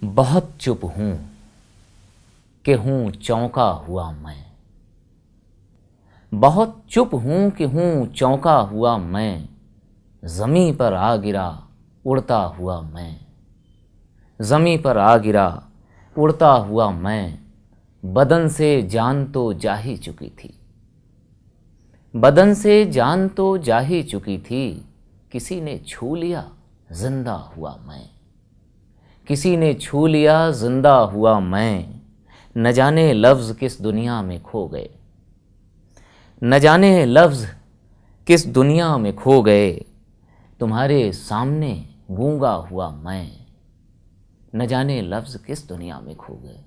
बहुत चुप हूँ कि हूँ चौंका हुआ मैं। बहुत चुप हूँ कि हूँ चौंका हुआ मैं। ज़मीं पर आ गिरा उड़ता हुआ मैं। ज़मीं पर आ गिरा उड़ता हुआ मैं। बदन से जान तो जा ही चुकी थी। बदन से जान तो जा ही चुकी थी। किसी ने छू लिया जिंदा हुआ मैं। किसी ने छू लिया जिंदा हुआ मैं। न जाने लफ्ज़ किस दुनिया में खो गए। न जाने लफ्ज़ किस दुनिया में खो गए। तुम्हारे सामने गूंगा हुआ मैं। न जाने लफ्ज़ किस दुनिया में खो गए।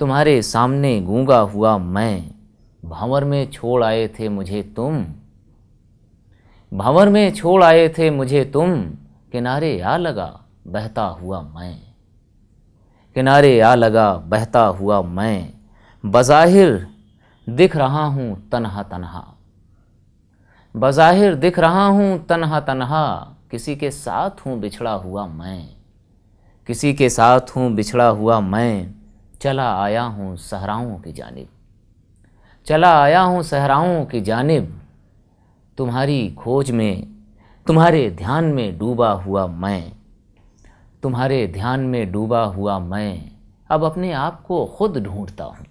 तुम्हारे सामने गूंगा हुआ मैं। भंवर में छोड़ आए थे मुझे तुम। भंवर में छोड़ आए थे मुझे तुम। किनारे आ लगा बहता हुआ मैं। किनारे आ लगा बहता हुआ मैं। बज़ाहिर दिख रहा हूँ तन्हा तन्हा। बज़ाहिर दिख रहा हूँ तन्हा तन्हा। किसी के साथ हूँ बिछड़ा हुआ मैं। किसी के साथ हूँ बिछड़ा हुआ मैं। चला आया हूँ सहराओं की जानिब। चला आया हूँ सहराओं की जानिब। तुम्हारी खोज में तुम्हारे ध्यान में डूबा हुआ मैं। तुम्हारे ध्यान में डूबा हुआ मैं। अब अपने आप को खुद ढूंढता हूँ।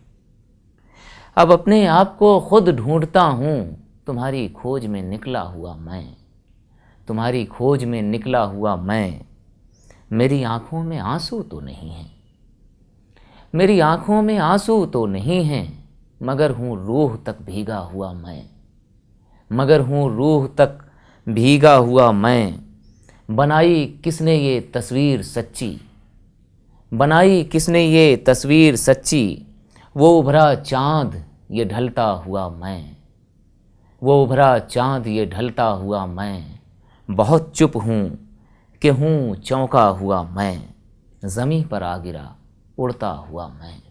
अब अपने आप को खुद ढूंढता हूँ। तुम्हारी खोज में निकला हुआ मैं। तुम्हारी खोज में निकला हुआ मैं। मेरी आँखों में आंसू तो नहीं हैं। मेरी आँखों में आंसू तो नहीं हैं। मगर हूँ रूह तक भीगा हुआ मैं। मगर हूँ रूह तक भीगा हुआ मैं। बनाई किसने ये तस्वीर सच्ची। बनाई किसने ये तस्वीर सच्ची। वो उभरा चाँद ये ढलता हुआ मैं। वो उभरा चाँद ये ढलता हुआ मैं। बहुत चुप हूँ कि हूँ चौंका हुआ मैं। ज़मीं पर आ गिरा उड़ता हुआ मैं।